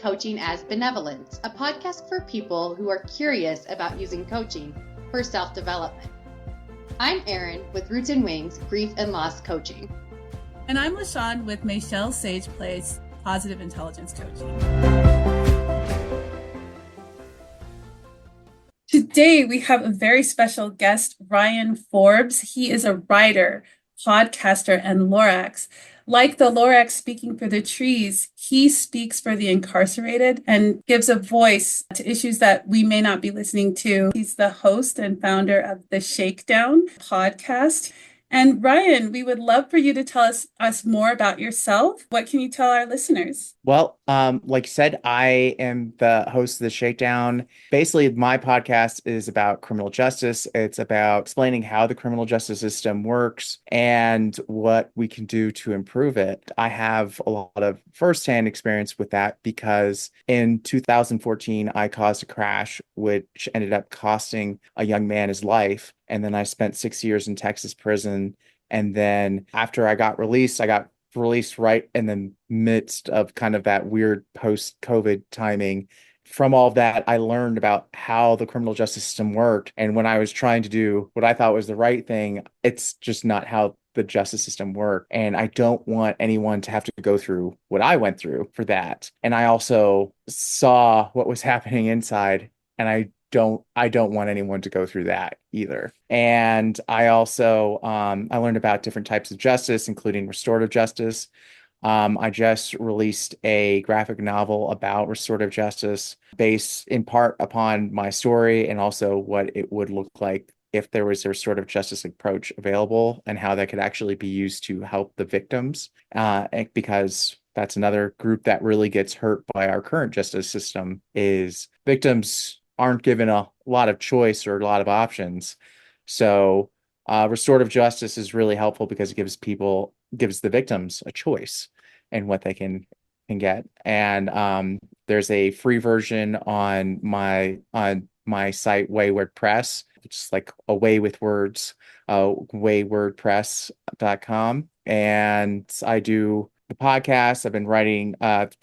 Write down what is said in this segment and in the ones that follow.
Coaching as Benevolence, a podcast for people who are curious about using coaching for self-development. I'm Erin with Roots and Wings Grief and Loss Coaching. And I'm LaShawn with Michelle Sage Place Positive Intelligence Coaching. Today, we have a very special guest, Ryan Forbes. He is a writer, podcaster, and Lorax. Like the Lorax speaking for the trees, he speaks for the incarcerated and gives a voice to issues that we may not be listening to. He's the host and founder of the Shakedown podcast. And Ryan, we would love for you to tell us more about yourself. What can you tell our listeners? Well, like you said, I am the host of the Shakedown. Basically, my podcast is about criminal justice. It's about explaining how the criminal justice system works and what we can do to improve it. I have a lot of firsthand experience with that because in 2014, I caused a crash, which ended up costing a young man his life. And then I spent 6 years in Texas prison. And then after I got released right in the midst of kind of that weird post-COVID timing. From all of that, I learned about how the criminal justice system worked. And when I was trying to do what I thought was the right thing, it's just not how the justice system worked. And I don't want anyone to have to go through what I went through for that. And I also saw what was happening inside, and I don't want anyone to go through that either. And I also I learned about different types of justice, including restorative justice. I just released a graphic novel about restorative justice based in part upon my story and also what it would look like if there was a restorative justice approach available and how that could actually be used to help the victims, because that's another group that really gets hurt by our current justice system. Is victims aren't given a lot of choice or a lot of options. So restorative justice is really helpful because it gives the victims a choice in what they can get. And there's a free version on my site, Wayward Press, which is like a way with words, waywordpress.com. And I do the podcast. I've been writing,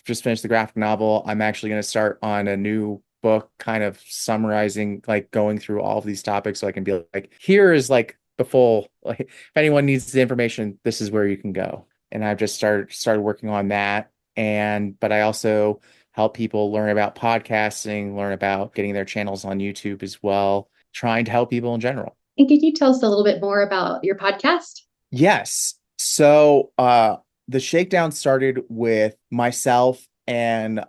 just finished the graphic novel. I'm actually going to start on a new book kind of summarizing, like going through all of these topics so I can be like, here is like the full, like if anyone needs the information, this is where you can go. And I've just started working on that. But I also help people learn about podcasting, learn about getting their channels on YouTube as well, trying to help people in general. And could you tell us a little bit more about your podcast? Yes. So the Shakedown started with myself and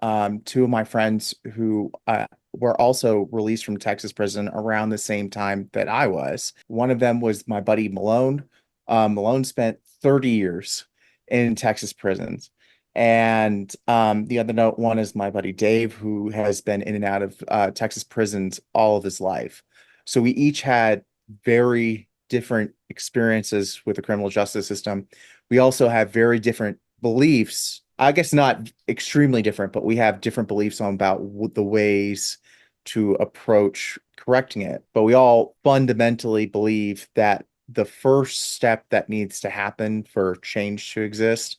two of my friends who were also released from Texas prison around the same time that I was. One of them was my buddy Malone. Malone spent 30 years in Texas prisons. And the other one is my buddy Dave, who has been in and out of Texas prisons all of his life. So we each had very different experiences with the criminal justice system. We also have very different beliefs. I guess not extremely different, but we have different beliefs about the ways to approach correcting it. But we all fundamentally believe that the first step that needs to happen for change to exist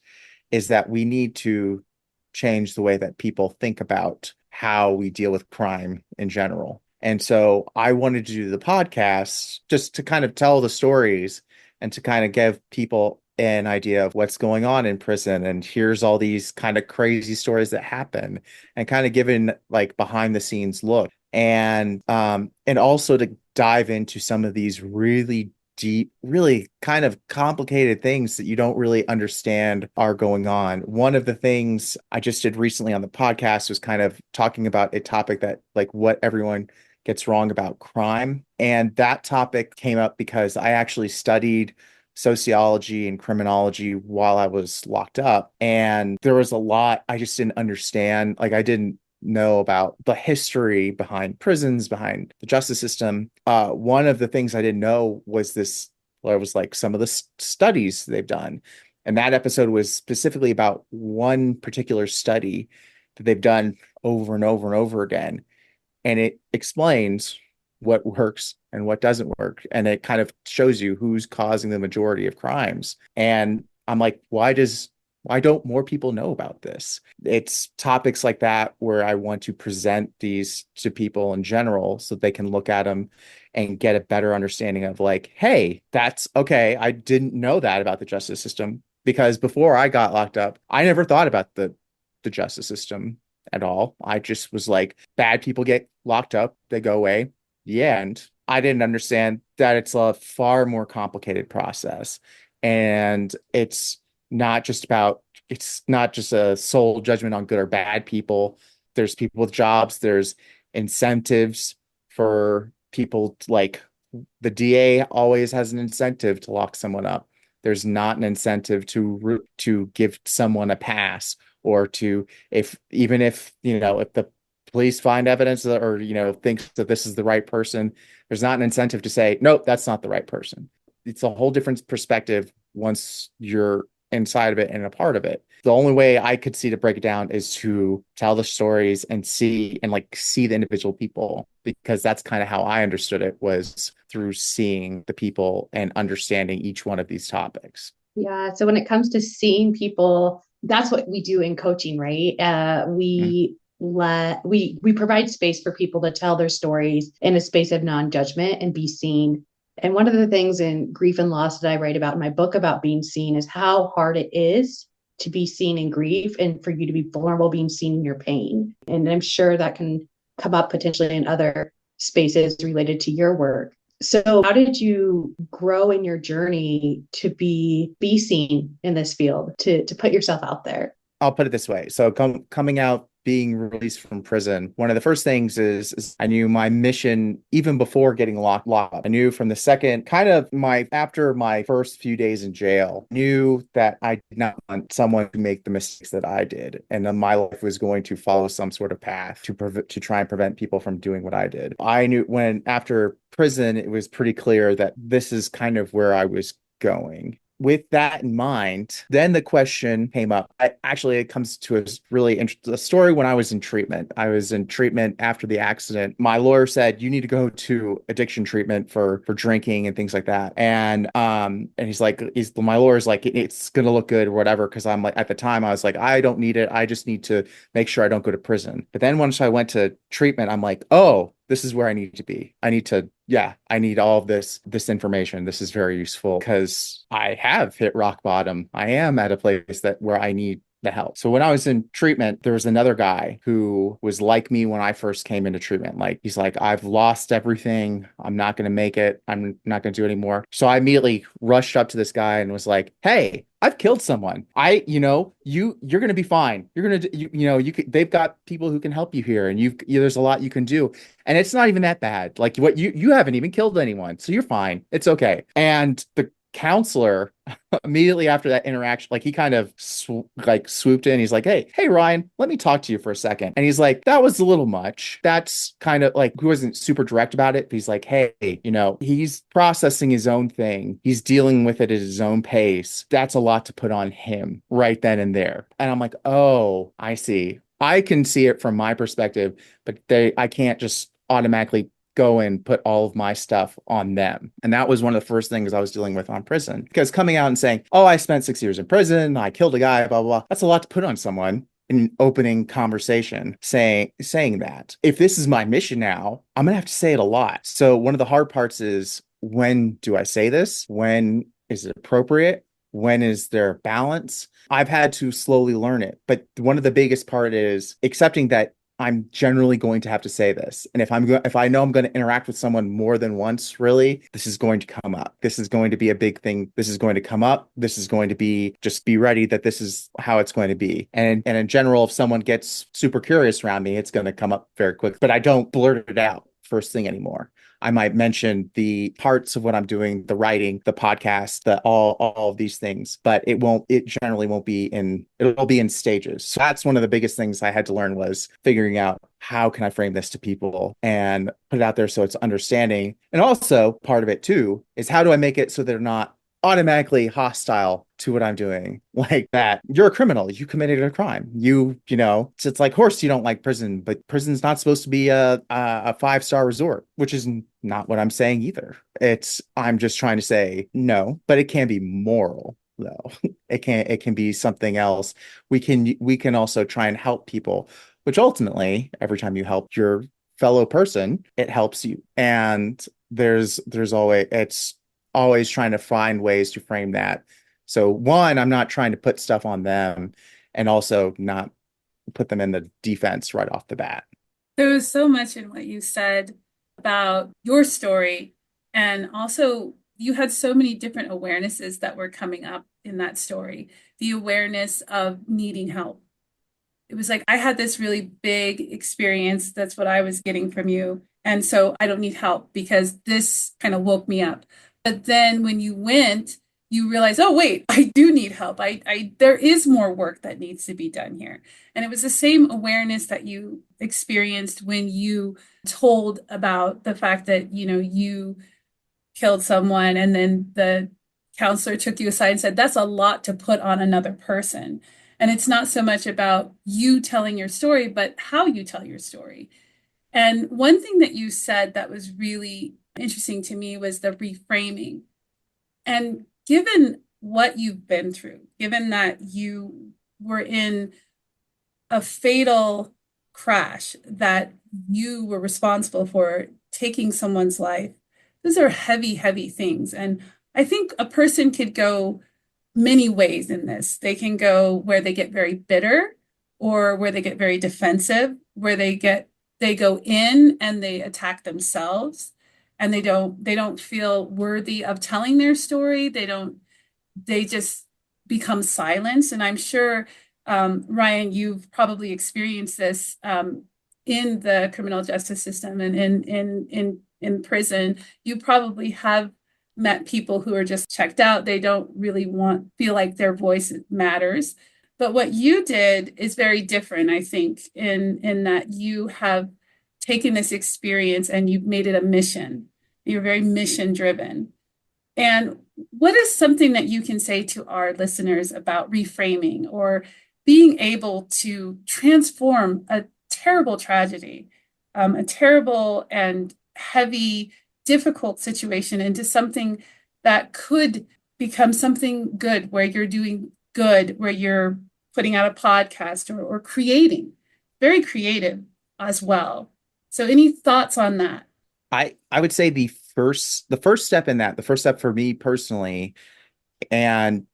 is that we need to change the way that people think about how we deal with crime in general. And so I wanted to do the podcast just to kind of tell the stories and to kind of give people an idea of what's going on in prison. And here's all these kind of crazy stories that happen and kind of giving like behind the scenes look. And also to dive into some of these really deep, really kind of complicated things that you don't really understand are going on. One of the things I just did recently on the podcast was kind of talking about a topic that like what everyone gets wrong about crime. And that topic came up because I actually studied sociology and criminology while I was locked up. And there was a lot I just didn't understand. Like I didn't know about the history behind prisons, behind the justice system. One of the things I didn't know was like some of the studies they've done. And that episode was specifically about one particular study that they've done over and over and over again. And it explains what works and what doesn't work. And it kind of shows you who's causing the majority of crimes. And I'm like, why does why don't more people know about this? It's topics like that where I want to present these to people in general so they can look at them and get a better understanding of like, hey, that's okay. I didn't know that about the justice system because before I got locked up, I never thought about the justice system at all. I just was like, bad people get locked up, they go away. Yeah, and I didn't understand that it's a far more complicated process. And it's not just a sole judgment on good or bad people. There's people with jobs, there's incentives for people like the DA always has an incentive to lock someone up. There's not an incentive to give someone a pass or to if even if if the police find evidence or thinks that this is the right person, there's not an incentive to say nope, that's not the right person. It's a whole different perspective once you're inside of it and a part of it. The only way I could see to break it down is to tell the stories and see the individual people, because that's kind of how I understood it, was through seeing the people and understanding each one of these topics. Yeah. So when it comes to seeing people, that's what we do in coaching, right? We provide space for people to tell their stories in a space of non-judgment and be seen. And one of the things in grief and loss that I write about in my book about being seen is how hard it is to be seen in grief and for you to be vulnerable, being seen in your pain. And I'm sure that can come up potentially in other spaces related to your work. So how did you grow in your journey to be seen in this field, to put yourself out there? I'll put it this way. So coming out, being released from prison, one of the first things is I knew my mission even before getting locked up. I knew from the second after my first few days in jail, knew that I did not want someone to make the mistakes that I did. And then my life was going to follow some sort of path to try and prevent people from doing what I did. I knew when after prison, it was pretty clear that this is kind of where I was going. With that in mind, then the question came up. It comes to a really interesting story when I was in treatment. I was in treatment after the accident. My lawyer said, you need to go to addiction treatment for drinking and things like that. And my lawyer's like, it's going to look good or whatever. Cause I'm like, at the time I was like, I don't need it. I just need to make sure I don't go to prison. But then once I went to treatment, I'm like, oh, this is where I need to be. I need all of this information. This is very useful because I have hit rock bottom. I am at a place where I need the help. So when I was in treatment, there was another guy who was like me when I first came into treatment. Like, he's like, I've lost everything. I'm not going to make it. I'm not going to do it anymore. So I immediately rushed up to this guy and was like, hey, I've killed someone. You're going to be fine. You're going to, they've got people who can help you here, and there's a lot you can do. And it's not even that bad. Like, what you haven't even killed anyone. So you're fine. It's okay. And the counselor immediately after that interaction, like, he kind of swooped in. He's like, hey Ryan, let me talk to you for a second. And he's like, that was a little much. That's kind of like, he wasn't super direct about it, but he's like, hey, he's processing his own thing, he's dealing with it at his own pace. That's a lot to put on him right then and there. And I'm like, oh, I see. I can see it from my perspective, but I can't just automatically go and put all of my stuff on them. And that was one of the first things I was dealing with on prison, because coming out and saying, oh, I spent 6 years in prison, I killed a guy, blah, blah, blah. That's a lot to put on someone in an opening conversation, saying that. If this is my mission now, I'm going to have to say it a lot. So one of the hard parts is, when do I say this? When is it appropriate? When is there balance? I've had to slowly learn it. But one of the biggest part is accepting that I'm generally going to have to say this. And if I know I'm going to interact with someone more than once, really, this is going to come up. This is going to be a big thing. This is going to come up. This is going to be, just be ready that this is how it's going to be. And in general, if someone gets super curious around me, it's going to come up very quick. But I don't blurt it out first thing anymore. I might mention the parts of what I'm doing, the writing, the podcast, all of these things, but it generally won't be it'll be in stages. So that's one of the biggest things I had to learn, was figuring out, how can I frame this to people and put it out there so it's understanding. And also part of it too is, how do I make it so they're not automatically hostile to what I'm doing? Like, that you're a criminal, you committed a crime, it's like, horse, you don't like prison, but prison's not supposed to be a 5-star resort, which is not what I'm saying either. I'm just trying to say, no, but it can be moral. though. It can be something else. We can also try and help people, which ultimately, every time you help your fellow person, it helps you. And there's always it's always trying to find ways to frame that. So one, I'm not trying to put stuff on them and also not put them in the defense right off the bat. There was so much in what you said about your story, and also you had so many different awarenesses that were coming up in that story. The awareness of needing help. It was like I had this really big experience. That's what I was getting from you. And so I don't need help because this kind of woke me up. But then when you went, you realize, oh wait, I do need help. There is more work that needs to be done here. And it was the same awareness that you experienced when you told about the fact that, you killed someone and then the counselor took you aside and said, that's a lot to put on another person. And it's not so much about you telling your story, but how you tell your story. And one thing that you said that was really interesting to me was the reframing. And given what you've been through, given that you were in a fatal crash that you were responsible for taking someone's life, those are heavy, heavy things. And I think a person could go many ways in this. They can go where they get very bitter or where they get very defensive, where they go in and they attack themselves and they don't feel worthy of telling their story. They just become silenced. And I'm sure, Ryan, you've probably experienced this in the criminal justice system and in prison. You probably have met people who are just checked out. They don't really feel like their voice matters. But what you did is very different, I think, in that you have taken this experience and you've made it a mission. You're very mission driven. And what is something that you can say to our listeners about reframing or being able to transform a terrible tragedy, a terrible and heavy, difficult situation into something that could become something good, where you're doing good, where you're putting out a podcast or creating, very creative as well. So, any thoughts on that? I would say the first step in that, the first step for me personally, and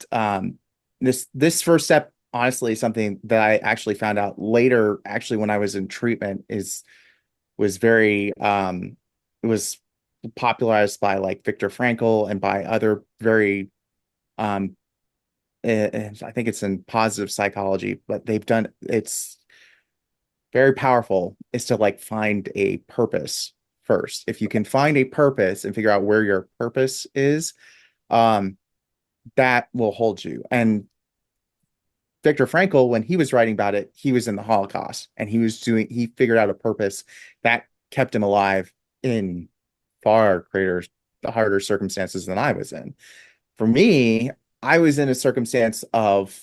this first step, honestly, is something that I actually found out later, actually, when I was in treatment, is was very it was popularized by like Viktor Frankl and by other very um I think it's in positive psychology, but it's very powerful, is to like find a purpose first. If you can find a purpose and figure out where your purpose is, um, that will hold you. And Viktor Frankl, when he was writing about it, he was in the Holocaust and he figured out a purpose that kept him alive in far greater, harder circumstances than I was in. For me, I was in a circumstance of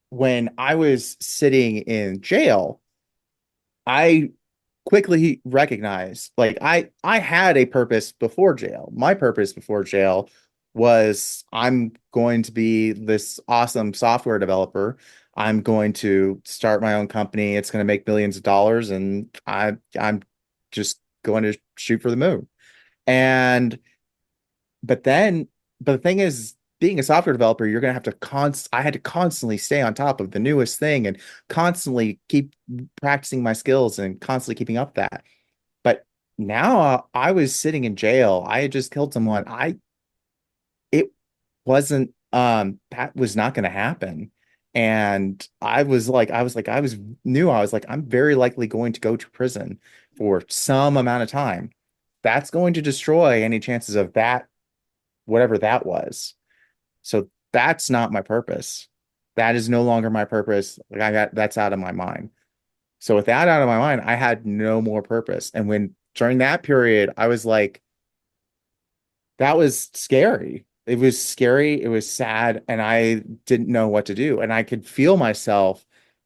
when I was sitting in jail, I quickly recognized, like, I had a purpose before jail. My purpose before jail was, I'm going to be this awesome software developer. I'm going to start my own company. It's going to make millions of dollars, and I'm just going to shoot for the moon. And but then, but the thing is, being a software developer, you're gonna have to I had to constantly stay on top of the newest thing and constantly keep practicing my skills and constantly keeping up that. But now, I was sitting in jail. I had just killed someone. It wasn't that was not gonna happen. And I was knew I was like, I'm very likely going to go to prison for some amount of time. That's going to destroy any chances of that, whatever that was. So that's not my purpose. That is no longer my purpose. Like, that's out of my mind. So with that out of my mind, I had no more purpose. And when during that period, I was like, that was scary. It was scary. It was sad. And I didn't know what to do. And I could feel myself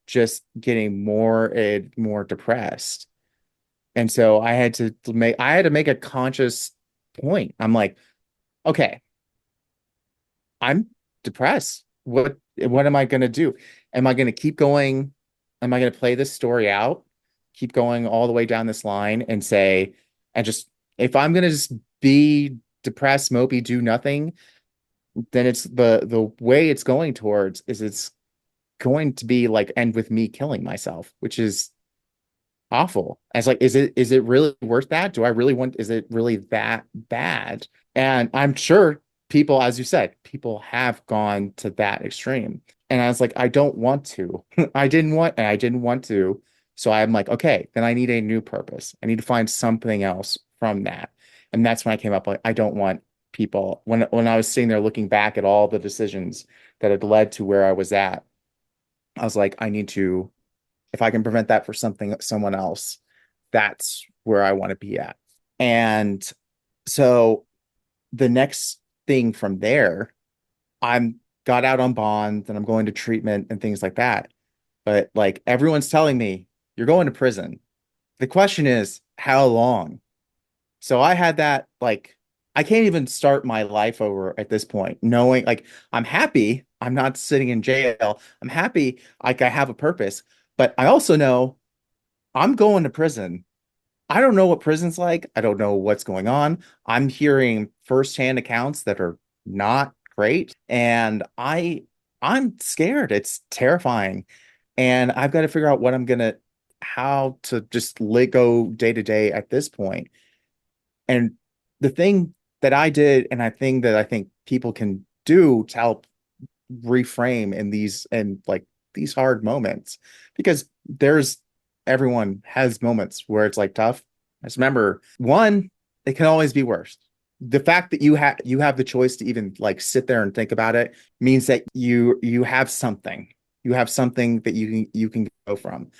just getting more and more depressed. And so I had to make a conscious point. I'm like, okay, I'm depressed. what am I going to do? Am I going to keep going? Am I going to play this story out, keep going all the way down this line and say, and just, if I'm going to just be depressed, mopey, do nothing, then it's the way it's going towards is it's going to be like end with me killing myself, which is awful. And it's like, is it really worth that? Do I really want, is it really that bad? And I'm sure people, as you said, people have gone to that extreme. And I was like, I don't want to. I didn't want to. So I'm like, okay, then I need a new purpose. I need to find something else from that. And that's when I came up like, I don't want people when I was sitting there looking back at all the decisions that had led to where I was at, I was like, I need to, if I can prevent that for someone else, that's where I want to be at. And so the next thing from there, I'm got out on bond and I'm going to treatment and things like that. But like everyone's telling me, you're going to prison. The question is, how long? So I had that like I can't even start my life over at this point, knowing like I'm happy I'm not sitting in jail. I'm happy like I have a purpose, but I also know I'm going to prison. I don't know what prison's like. I don't know what's going on. I'm hearing firsthand accounts that are not great, and I'm scared. It's terrifying, and I've got to figure out how to just let go day to day at this point. And the thing that I did, and I think that I think people can do to help reframe in these and like these hard moments, because everyone has moments where it's like tough. Just remember, one, it can always be worse. The fact that you have the choice to even like sit there and think about it means that you have something. You have something that you can go from.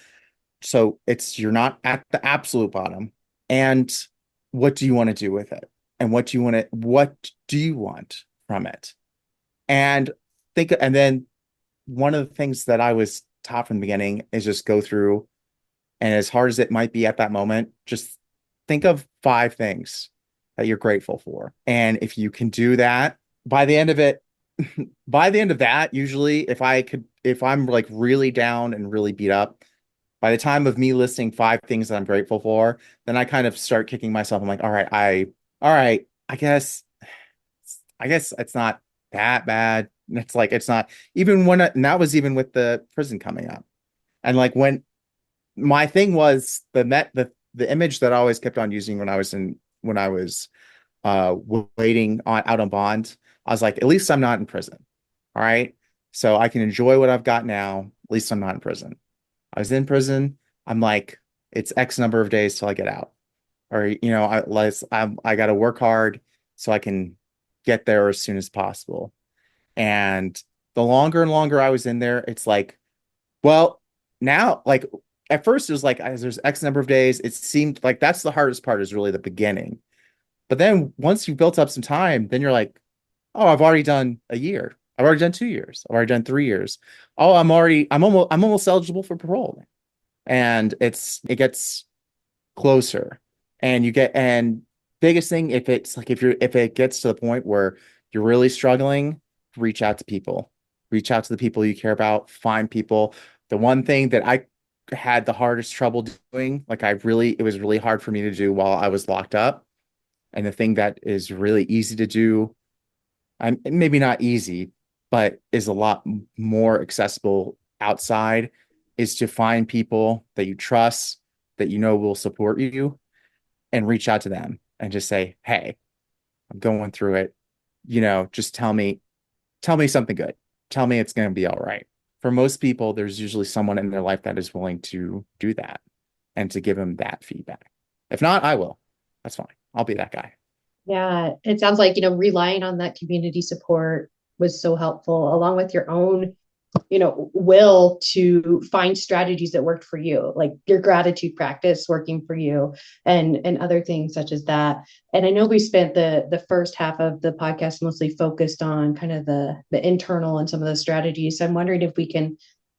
So it's you're not at the absolute bottom. And what do you want to do with it? And what do you want from it? And and then one of the things that I was taught from the beginning is just go through, and as hard as it might be at that moment, just think of 5 things that you're grateful for. And if you can do that, by the end of it, by the end of that, usually if I'm like really down and really beat up, by the time of me listing 5 things that I'm grateful for, then I kind of start kicking myself. I'm like, all right, I guess it's not that bad. It's like it's not even and that was even with the prison coming up. And like when my thing was the image that I always kept on using when I was waiting on out on bond, I was like, at least I'm not in prison. All right. So I can enjoy what I've got now. At least I'm not in prison. I was in prison. I'm like, it's X number of days till I get out. Or, I got to work hard so I can get there as soon as possible. And the longer and longer I was in there, it's like, well, now, like at first it was like, there's X number of days. It seemed like that's the hardest part is really the beginning. But then once you built up some time, then you're like, oh, I've already done a year. I've already done 2 years. I've already done 3 years. Oh, I'm almost eligible for parole. And it gets closer. And biggest thing, if it gets to the point where you're really struggling, reach out to people. Reach out to the people you care about, find people. The one thing that I had the hardest trouble doing, it was really hard for me to do while I was locked up. And the thing that is really easy to do, maybe not easy, but is a lot more accessible outside, is to find people that you trust, that you know will support you, and reach out to them and just say, hey, I'm going through it. Just tell me something good. Tell me it's going to be all right. For most people, there's usually someone in their life that is willing to do that and to give them that feedback. If not, I will. That's fine. I'll be that guy. Yeah, it sounds like, relying on that community support was so helpful, along with your own, will to find strategies that worked for you, like your gratitude practice working for you and other things such as that. And I know we spent the first half of the podcast mostly focused on kind of the internal and some of the strategies. So I'm wondering if we can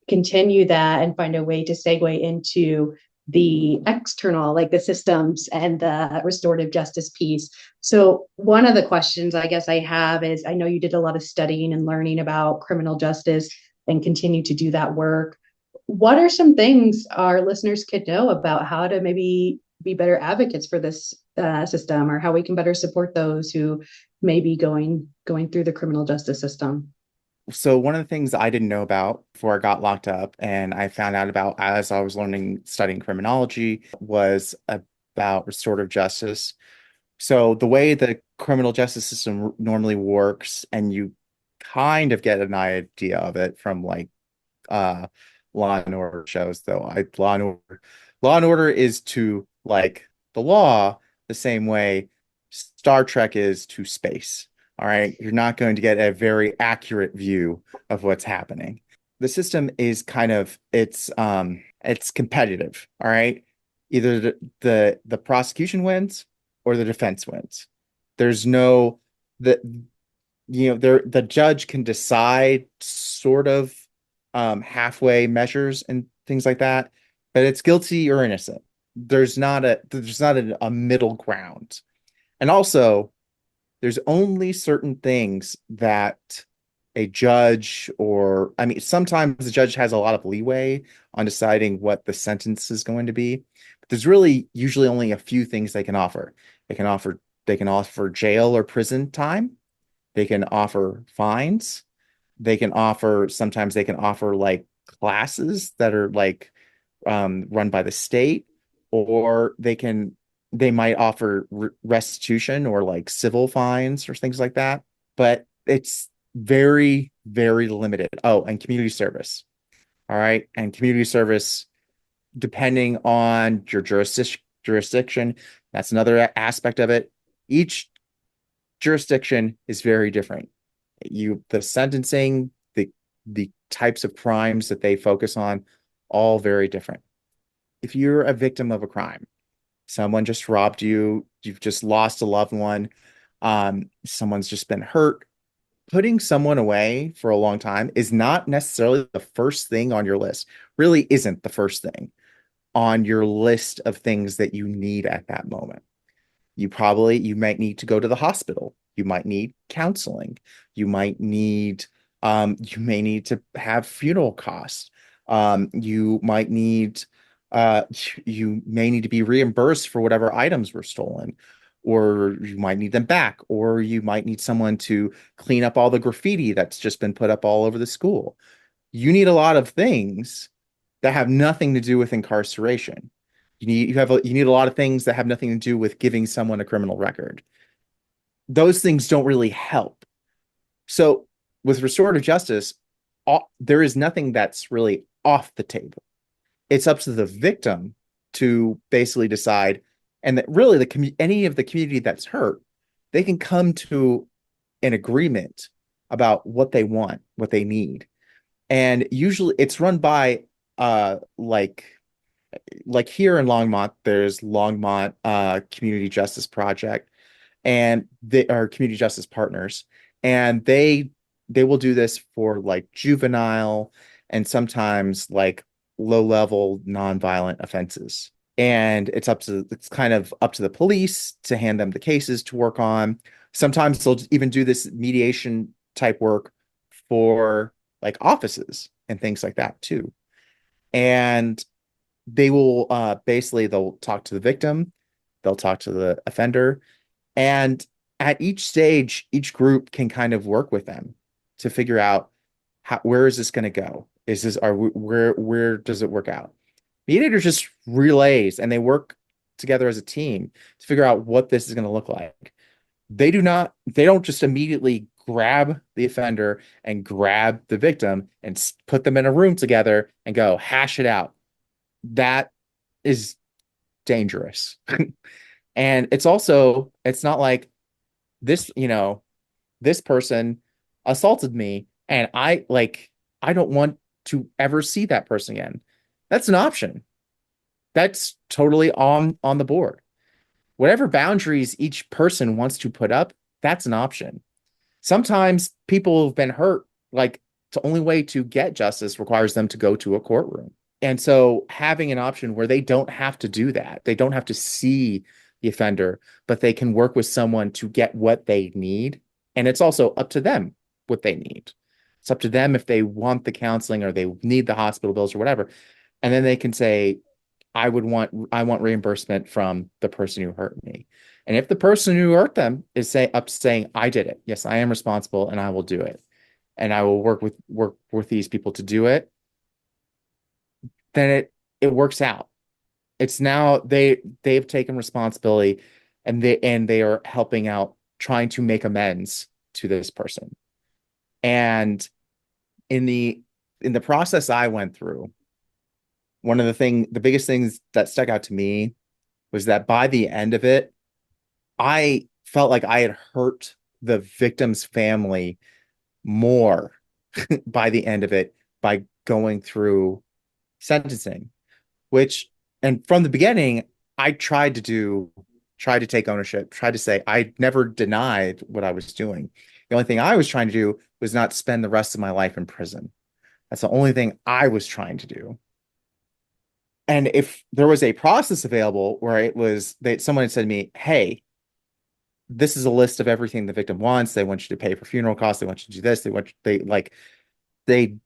continue that and find a way to segue into the external, like the systems and the restorative justice piece. So, one of the questions I guess I have is, I know you did a lot of studying and learning about criminal justice and continue to do that work. What are some things our listeners could know about how to maybe be better advocates for this system, or how we can better support those who may be going through the criminal justice system? So one of the things I didn't know about before I got locked up and I found out about as I was learning, studying criminology, was about restorative justice. So the way the criminal justice system normally works, and you kind of get an idea of it from like uh Law and Order shows, though. Law and Order is to like the law the same way Star Trek is to space. All right. You're not going to get a very accurate view of what's happening. The system is kind of it's competitive. All right. Either the prosecution wins or the defense wins. There's no the there the judge can decide sort of halfway measures and things like that, but it's guilty or innocent. There's not a middle ground. And also, there's only certain things that a judge, or I mean, sometimes the judge has a lot of leeway on deciding what the sentence is going to be. But there's really usually only a few things they can offer. They can offer jail or prison time. They can offer fines. Sometimes they can offer like classes that are like run by the state, or they might offer restitution or like civil fines or things like that. But it's very, very limited. Oh, and community service. All right. And community service, depending on your jurisdiction, that's another aspect of it. Each jurisdiction is very different. The sentencing, the types of crimes that they focus on, all very different. If you're a victim of a crime, someone just robbed you, you've just lost a loved one, someone's just been hurt, putting someone away for a long time is not necessarily the first thing on your list. Really isn't the first thing on your list of things that you need at that moment. You might need to go to the hospital. You might need counseling. You may need to have funeral costs. You might need you may need to be reimbursed for whatever items were stolen, or you might need them back, or you might need someone to clean up all the graffiti that's just been put up all over the school. You need a lot of things that have nothing to do with incarceration. You need a lot of things that have nothing to do with giving someone a criminal record. Those things don't really help. So with restorative justice, there is nothing that's really off the table. It's up to the victim to basically decide, and that really any of the community that's hurt, they can come to an agreement about what they want, what they need. And usually it's run by like here in Longmont, there's Longmont Community Justice Project, and they are community justice partners, and they will do this for like juvenile and sometimes like low level nonviolent offenses. And it's kind of up to the police to hand them the cases to work on. Sometimes they'll even do this mediation type work for like offices and things like that too. And they will basically they'll talk to the victim, they'll talk to the offender, and at each stage, each group can kind of work with them to figure out where is this going to go? Is this are we, where does it work out? Mediators just relays and they work together as a team to figure out what this is going to look like. They don't just immediately grab the offender and grab the victim and put them in a room together and go hash it out. That is dangerous. And it's not like this, this person assaulted me and I don't want to ever see that person again. That's an option. That's totally on the board. Whatever boundaries each person wants to put up, that's an option. Sometimes people have been hurt, like the only way to get justice requires them to go to a courtroom. And so having an option where they don't have to do that, they don't have to see the offender, but they can work with someone to get what they need. And it's also up to them what they need. It's up to them if they want the counseling or they need the hospital bills or whatever. And then they can say, I want reimbursement from the person who hurt me. And if the person who hurt them is saying, I did it. Yes, I am responsible and I will do it. And I will work with these people to do it, then it works out. It's now they've taken responsibility and they are helping out trying to make amends to this person. And in the process I went through, the biggest things that stuck out to me was that by the end of it, I felt like I had hurt the victim's family more by the end of it by going through sentencing, which, and from the beginning, I tried to take ownership, tried to say I never denied what I was doing. The only thing I was trying to do was not spend the rest of my life in prison. That's the only thing I was trying to do. And if there was a process available where it was that someone had said to me, hey, this is a list of everything the victim wants. They want you to pay for funeral costs. They want you to do this. They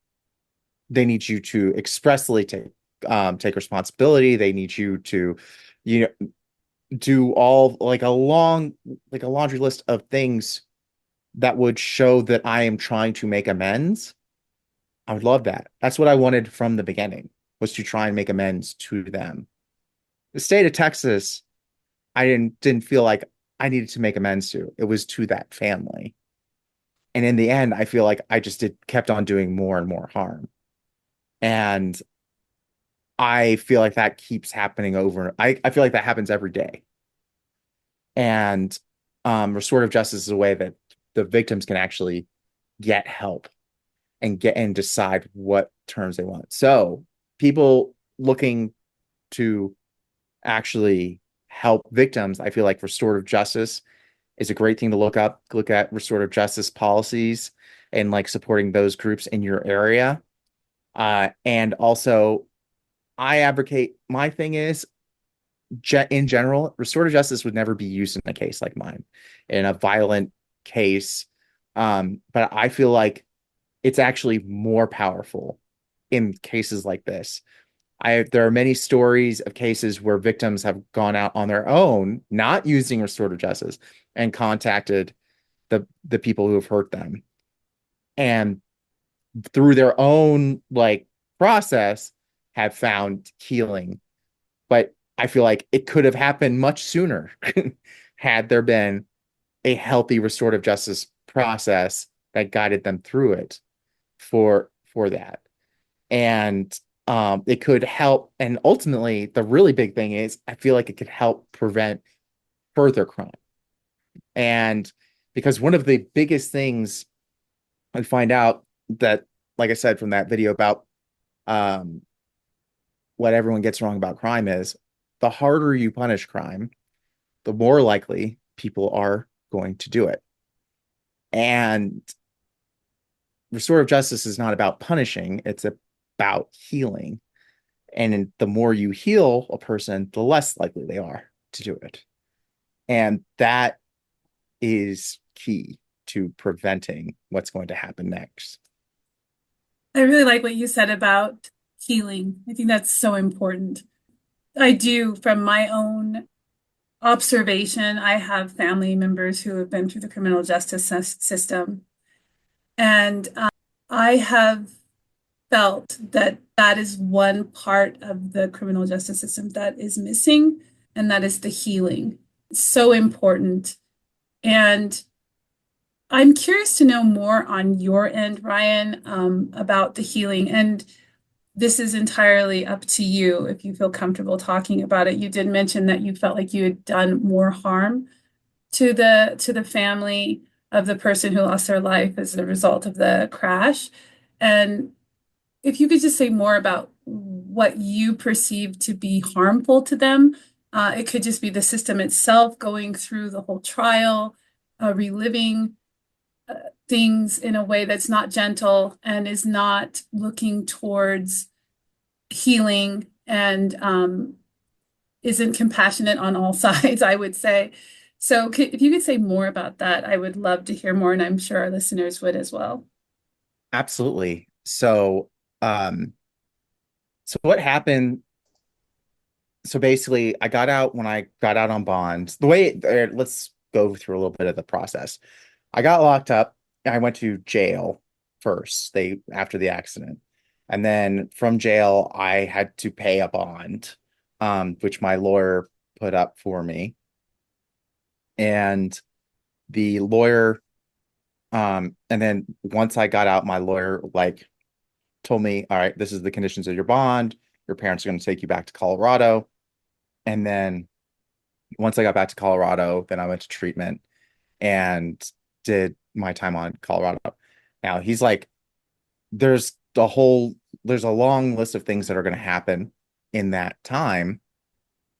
they need you to expressly take responsibility. They need you to, you know, do all like a laundry list of things that would show that I am trying to make amends. I would love that. That's what I wanted from the beginning, was to try and make amends to them. The state of Texas, I didn't feel like I needed to make amends to. It was to that family. And in the end, I feel like I just kept on doing more and more harm. And I feel like that keeps happening over. I feel like that happens every day. And restorative justice is a way that the victims can actually get help and get and decide what terms they want. So people looking to actually help victims, I feel like restorative justice is a great thing to look at restorative justice policies and like supporting those groups in your area. And also I advocate, my thing is, in general, restorative justice would never be used in a case like mine, in a violent case. But I feel like it's actually more powerful in cases like this. There are many stories of cases where victims have gone out on their own, not using restorative justice, and contacted the people who have hurt them. And through their own like process have found healing. But I feel like it could have happened much sooner had there been a healthy restorative justice process that guided them through it for that. And it could help. And ultimately, the really big thing is I feel like it could help prevent further crime. And because one of the biggest things I find out that, like I said, from that video about um, what everyone gets wrong about crime is the harder you punish crime, the more likely people are going to do it. And restorative justice is not about punishing, it's about healing. And the more you heal a person, the less likely they are to do it. And that is key to preventing what's going to happen next. I really like what you said about healing. I think that's so important. I do, from my own observation, I have family members who have been through the criminal justice system. And I have felt that that is one part of the criminal justice system that is missing, and that is the healing. It's so important. And I'm curious to know more on your end, Ryan, about the healing. And this is entirely up to you if you feel comfortable talking about it. You did mention that you felt like you had done more harm to the family of the person who lost their life as a result of the crash. And if you could just say more about what you perceive to be harmful to them. It could just be the system itself going through the whole trial, reliving things in a way that's not gentle and is not looking towards healing and isn't compassionate on all sides, I would say. So if you could say more about that, I would love to hear more, and I'm sure our listeners would as well. Absolutely. Um, so what happened? So basically, I got out when I got out on bond. Let's go through a little bit of the process. I got locked up. I went to jail first, after the accident. And then from jail, I had to pay a bond, which my lawyer put up for me. And the lawyer, and then once I got out, my lawyer like told me, all right, this is the conditions of your bond. Your parents are going to take you back to Colorado. And then once I got back to Colorado, then I went to treatment and did my time on Colorado. Now he's like, there's there's a long list of things that are going to happen in that time.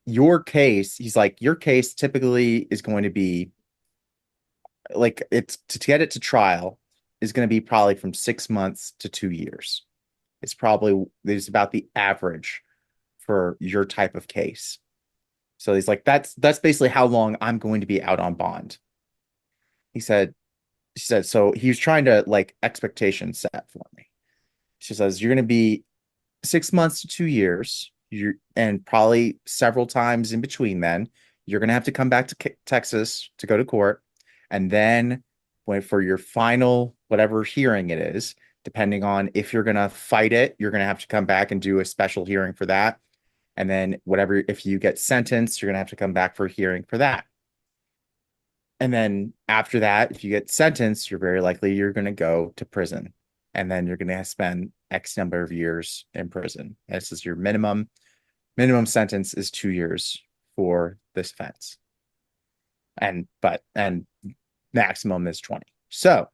He's like, your case typically is going to be like it's to get it to trial is going to be probably from 6 months to 2 years. It's about the average for your type of case. So he's like, that's basically how long I'm going to be out on bond. He said, she said, so he was trying to like expectation set for me. She says, you're going to be 6 months to 2 years. And probably several times in between then, you're going to have to come back to Texas to go to court. And then for your final, whatever hearing it is, depending on if you're going to fight it, you're going to have to come back and do a special hearing for that. And then if you get sentenced, you're going to have to come back for a hearing for that. And then after that, if you get sentenced, you're very likely you're going to go to prison. And then you're going to spend X number of years in prison. This is your minimum sentence is 2 years for this offense. And maximum is 20. So,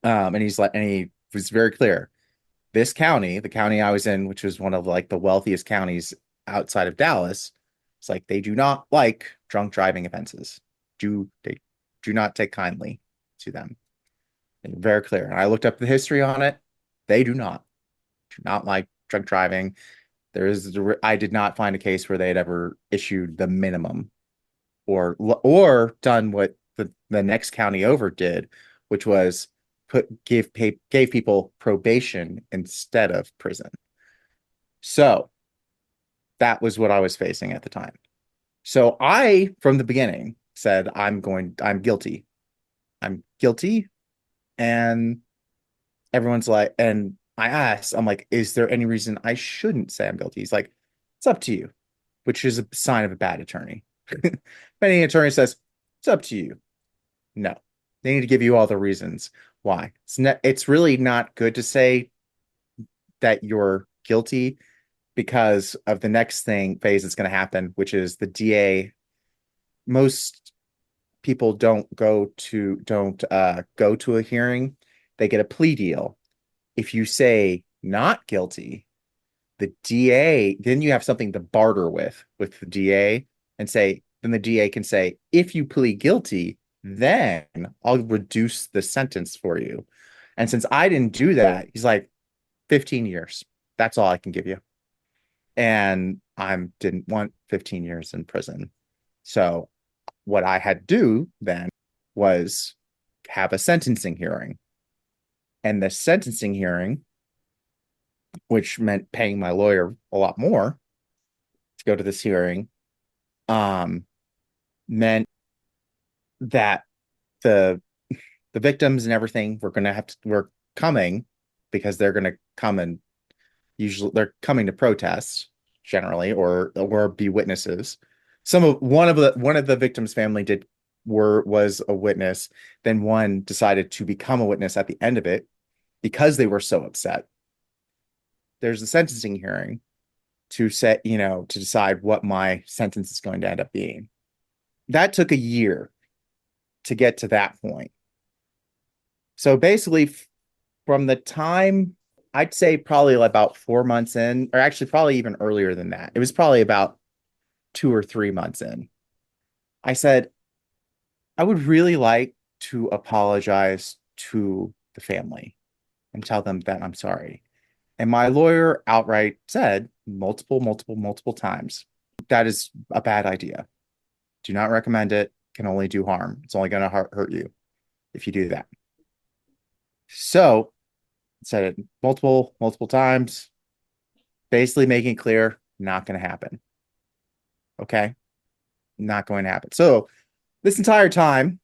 and he was very clear. This county, the county I was in, which was one of like the wealthiest counties outside of Dallas, it's like they do not like drunk driving offenses. They do not take kindly to them. And very clear. And I looked up the history on it. They do not like drunk driving. I did not find a case where they had ever issued the minimum or done what the next county over did, which was gave people probation instead of prison. So that was what I was facing at the time. So I, from the beginning, said, I'm guilty. I'm guilty. And everyone's like, and I asked, I'm like, is there any reason I shouldn't say I'm guilty? He's like, it's up to you, which is a sign of a bad attorney. If any attorney says, it's up to you. No, they need to give you all the reasons why. It's really not good to say that you're guilty because of the next phase that's going to happen, which is the DA. Most people don't go to a hearing. They get a plea deal. If you say not guilty, the DA, then you have something to barter with the DA and then the DA can say, if you plead guilty, then I'll reduce the sentence for you. And since I didn't do that, he's like, 15 years. That's all I can give you. And I didn't want 15 years in prison. So what I had to do then was have a sentencing hearing. And the sentencing hearing, which meant paying my lawyer a lot more to go to this hearing, meant that the victims and everything were coming because they're going to come and usually they're coming to protest generally or be witnesses. One of the victims' family was a witness. Then one decided to become a witness at the end of it because they were so upset. There's a sentencing hearing to decide what my sentence is going to end up being. That took a year to get to that point. So basically, from the time, I'd say probably about 4 months in, or actually probably even earlier than that. It was probably about 2 or 3 months in. I said, I would really like to apologize to the family and tell them that I'm sorry. And my lawyer outright said, multiple times. That is a bad idea. Do not recommend it. Can only do harm. It's only going to hurt you if you do that. So said it multiple times, basically making it clear, not going to happen. Okay. Not going to happen. So this entire time,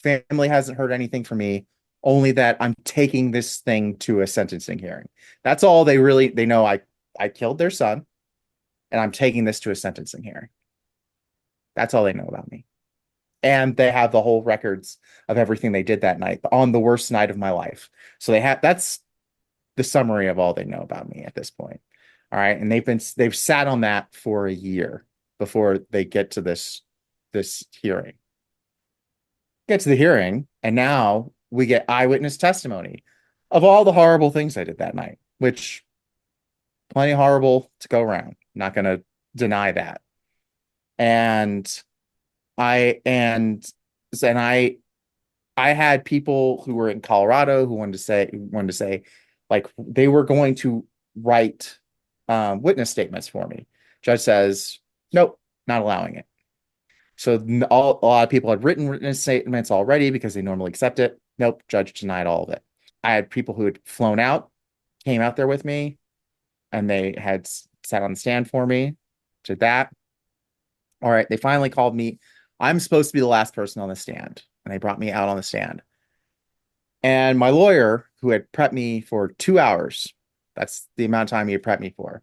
family hasn't heard anything from me, only that I'm taking this thing to a sentencing hearing. That's all they know. I killed their son and I'm taking this to a sentencing hearing. That's all they know about me. And they have the whole records of everything they did that night on the worst night of my life. So that's the summary of all they know about me at this point. All right. And they've sat on that for a year before they get to this hearing. Get to the hearing, and now we get eyewitness testimony of all the horrible things I did that night, which plenty horrible to go around. Not gonna deny that. And I and and I had people who were in Colorado who wanted to say like they were going to write witness statements for me. Judge says, nope, not allowing it. So a lot of people had written witness statements already because they normally accept it. Nope, judge denied all of it. I had people who had flown out, came out there with me, and they had sat on the stand for me. Did that. All right, they finally called me. I'm supposed to be the last person on the stand, and they brought me out on the stand. And my lawyer, who had prepped me for 2 hours, that's the amount of time he had prepped me for.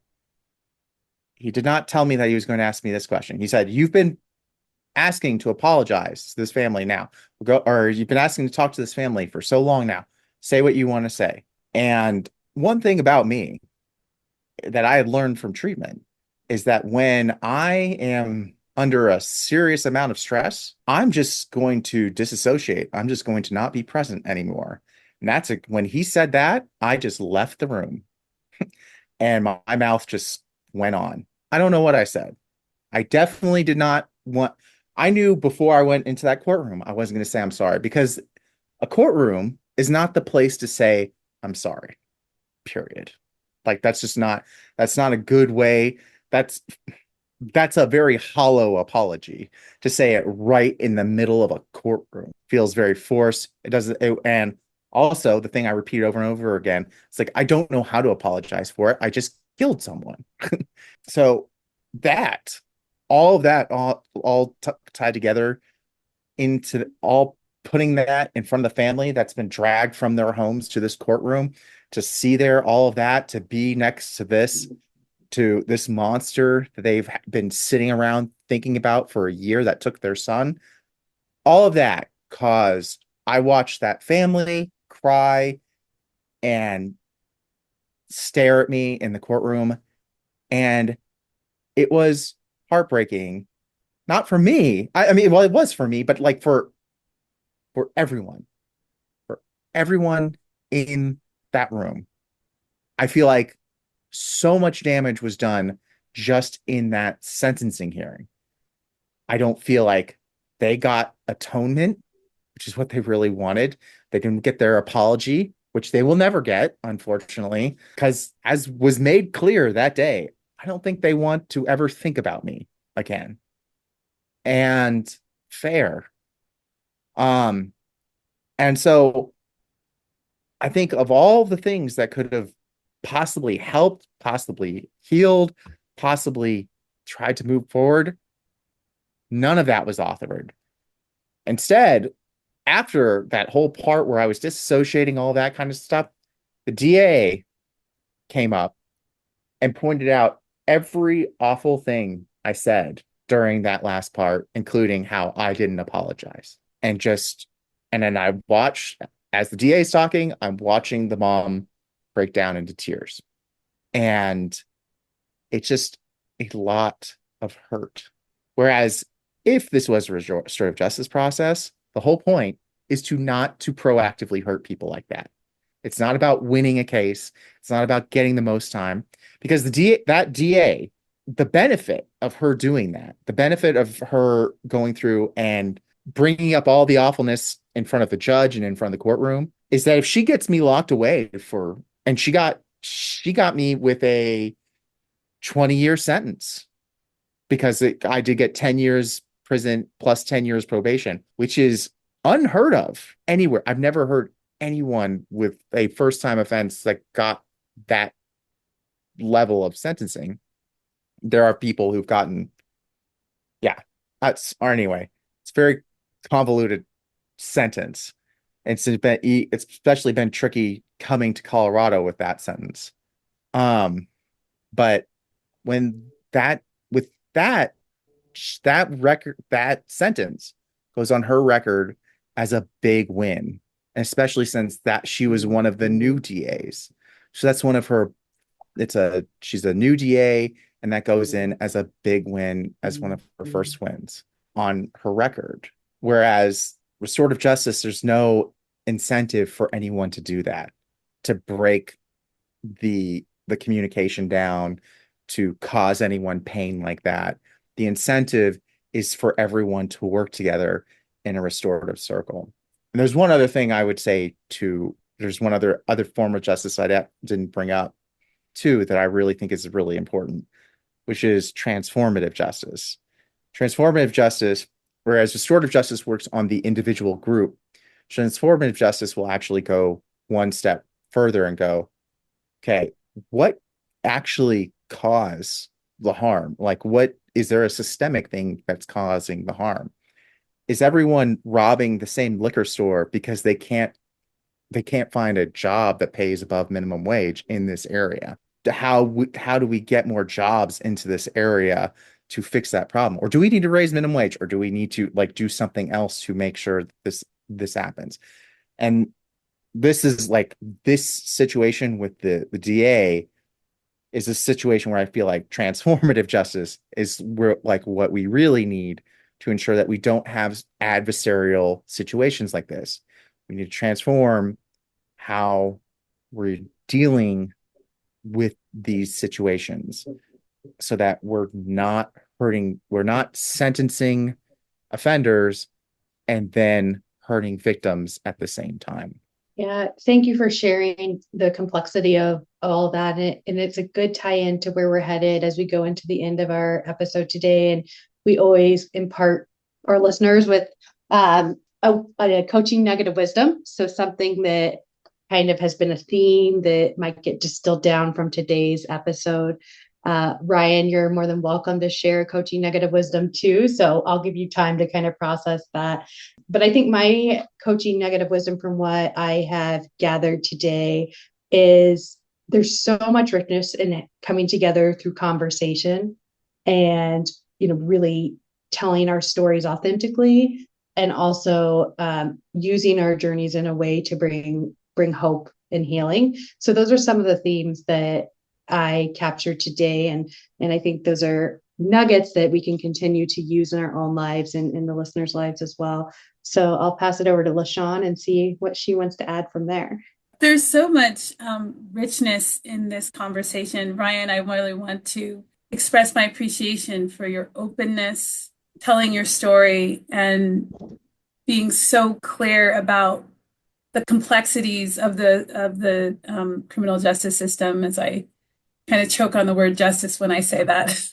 He did not tell me that he was going to ask me this question. He said, "You've been asking to apologize to this family now. Or you've been asking to talk to this family for so long now. Say what you want to say." And one thing about me that I had learned from treatment is that when I am under a serious amount of stress, I'm just going to disassociate. I'm just going to not be present anymore. And when he said that, I just left the room and my mouth just went on. I don't know what I said. I definitely did not want, I knew before I went into that courtroom, I wasn't going to say I'm sorry, because a courtroom is not the place to say I'm sorry, period. Like that's not a good way. That's a very hollow apology to say it right in the middle of a courtroom. Feels very forced. And also the thing I repeat over and over again, it's like, I don't know how to apologize for it. I just killed someone. So that, all of that, all tied together into all putting that in front of the family that's been dragged from their homes to this courtroom, to see there, all of that, to be next to this monster that they've been sitting around thinking about for a year that took their son. All of that caused, I watched that family cry and stare at me in the courtroom. And it was heartbreaking. Not for me. I mean, well, it was for me, but like for everyone, for everyone in that room. I feel like so much damage was done just in that sentencing hearing. I don't feel like they got atonement, which is what they really wanted. They didn't get their apology, which they will never get, unfortunately, because as was made clear that day, I don't think they want to ever think about me again. And fair. Um, and so I think of all the things that could have possibly helped, possibly healed, possibly tried to move forward, none of that was authored. Instead, after that whole part where I was disassociating, all that kind of stuff, the DA came up and pointed out every awful thing I said during that last part, including how I didn't apologize. And then I watched, as the DA is talking, I'm watching the mom break down into tears. And it's just a lot of hurt. Whereas if this was a restorative justice process, the whole point is not to proactively hurt people like that. It's not about winning a case. It's not about getting the most time, because that DA, the benefit of her doing that, the benefit of her going through and bringing up all the awfulness in front of the judge and in front of the courtroom, is that if she gets me locked away and she got me with a 20-year sentence because I did get 10 years prison plus 10 years probation, which is unheard of anywhere. I've never heard anyone with a first time offense that got that level of sentencing. There are people who've gotten, yeah, that's, or anyway, it's very convoluted sentence. It's especially been tricky coming to Colorado with that sentence. But when that with that sentence goes on her record as a big win, especially since that she was one of the new DAs. So that's one of her, she's a new DA, and that goes in as a big win, as one of her first wins on her record. Whereas restorative justice, there's no incentive for anyone to do that, to break the communication down, to cause anyone pain like that. The incentive is for everyone to work together in a restorative circle. And there's one other thing I would say too. There's one other form of justice I didn't bring up too that I really think is really important, which is transformative justice. Transformative justice, whereas restorative justice works on the individual group, transformative justice will actually go one step further and go, okay, what actually caused the harm? Like, what is there a systemic thing that's causing the harm? Is everyone robbing the same liquor store because they can't find a job that pays above minimum wage in this area? How do we get more jobs into this area to fix that problem? Or do we need to raise minimum wage, or do we need to like do something else to make sure this happens? And this situation with the DA is a situation where I feel like transformative justice is where like what we really need to ensure that we don't have adversarial situations like this. We need to transform how we're dealing with these situations so that we're not sentencing offenders and then hurting victims at the same time. Yeah, thank you for sharing the complexity of all that. And it's a good tie in to where we're headed as we go into the end of our episode today. And we always impart our listeners with a coaching nugget of wisdom. So something that kind of has been a theme that might get distilled down from today's episode. Ryan, you're more than welcome to share a coaching nugget of wisdom too. So I'll give you time to kind of process that. But I think my coaching nugget of wisdom from what I have gathered today is there's so much richness in coming together through conversation and, really telling our stories authentically, and also using our journeys in a way to bring hope and healing. So those are some of the themes that I captured today. And I think those are nuggets that we can continue to use in our own lives and in the listeners' lives as well. So I'll pass it over to LaShawn and see what she wants to add from there. There's so much richness in this conversation. Ryan, I really want to express my appreciation for your openness, telling your story, and being so clear about the complexities of the criminal justice system, as I kind of choke on the word justice when I say that.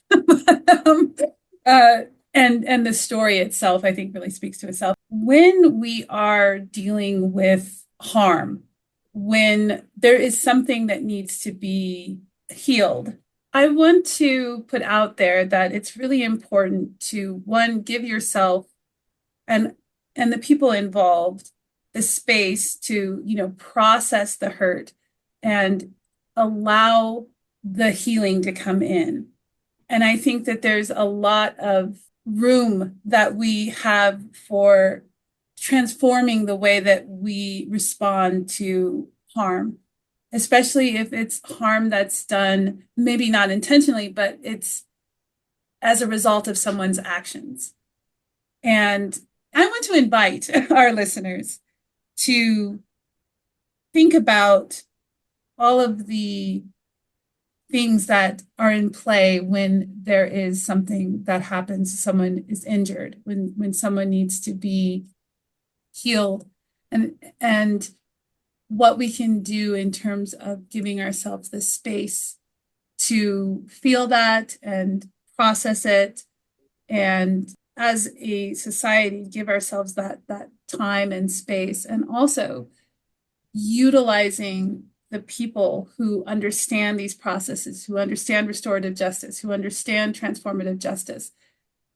And the story itself, I think, really speaks to itself. When we are dealing with harm, when there is something that needs to be healed, I want to put out there that it's really important to, one, give yourself and the people involved the space to, process the hurt and allow the healing to come in. And I think that there's a lot of room that we have for transforming the way that we respond to harm, especially if it's harm that's done, maybe not intentionally, but it's as a result of someone's actions. And I want to invite our listeners to think about all of the things that are in play when there is something that happens, someone is injured, when someone needs to be healed, and what we can do in terms of giving ourselves the space to feel that and process it, and as a society give ourselves that time and space, and also utilizing the people who understand these processes, who understand restorative justice, who understand transformative justice,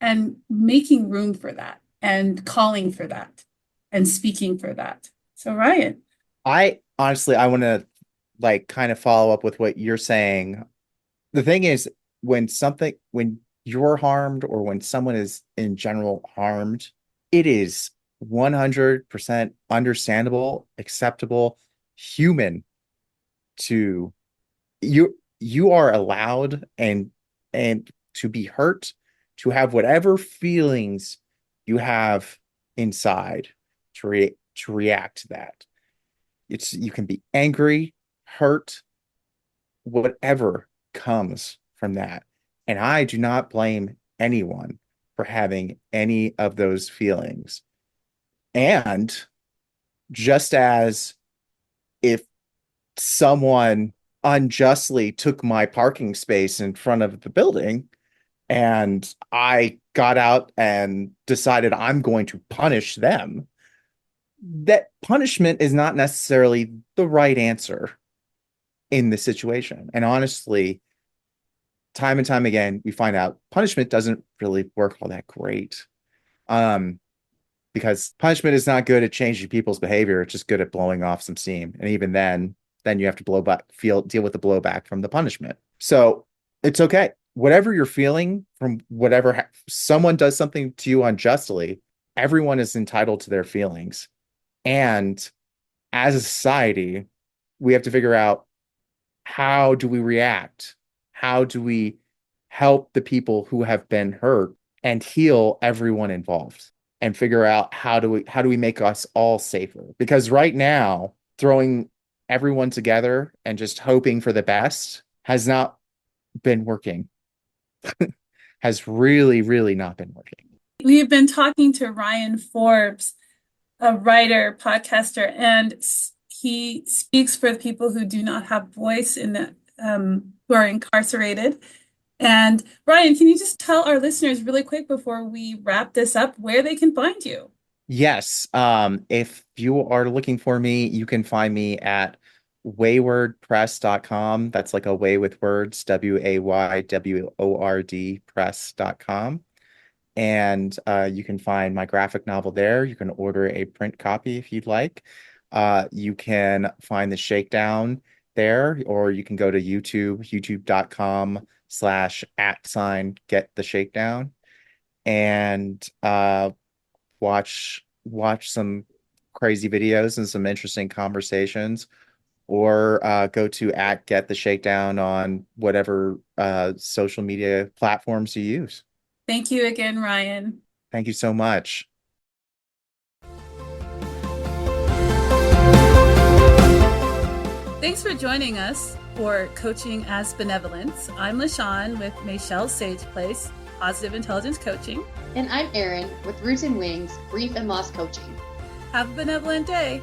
and making room for that and calling for that and speaking for that. So Ryan. I honestly, I want to like kind of follow up with what you're saying. The thing is, when you're harmed or when someone is in general harmed, it is 100% understandable, acceptable, human to you are allowed and to be hurt, to have whatever feelings you have inside to react to that. You can be angry, hurt, whatever comes from that. And I do not blame anyone for having any of those feelings. And just as if someone unjustly took my parking space in front of the building and I got out and decided I'm going to punish them, that punishment is not necessarily the right answer in the situation. And honestly, time and time again, we find out punishment doesn't really work all that great. Um, because punishment is not good at changing people's behavior. It's just good at blowing off some steam. And even then you have to deal with the blowback from the punishment. So it's okay. Whatever you're feeling from whatever someone does something to you unjustly, everyone is entitled to their feelings. And as a society, we have to figure out, how do we react? How do we help the people who have been hurt and heal everyone involved and figure out how do we make us all safer? Because right now, throwing everyone together and just hoping for the best has not been working. Has really, really not been working. We've been talking to Ryan Forbes, a writer, podcaster, and he speaks for the people who do not have voice in the who are incarcerated. And Ryan, can you just tell our listeners really quick before we wrap this up where they can find you? Yes. If you are looking for me, you can find me at waywordpress.com. That's like a way with words, WAYWORD press.com. And you can find my graphic novel there. You can order a print copy if you'd like. You can find the Shakedown there, or you can go to youtube.com/@get the shakedown and watch some crazy videos and some interesting conversations, or go to @get the shakedown on whatever social media platforms you use. Thank you again, Ryan. Thank you so much. Thanks for joining us for Coaching as Benevolence. I'm LaShawn with Michelle Sage Place, Positive Intelligence Coaching. And I'm Erin with Roots and Wings, Grief and Loss Coaching. Have a benevolent day.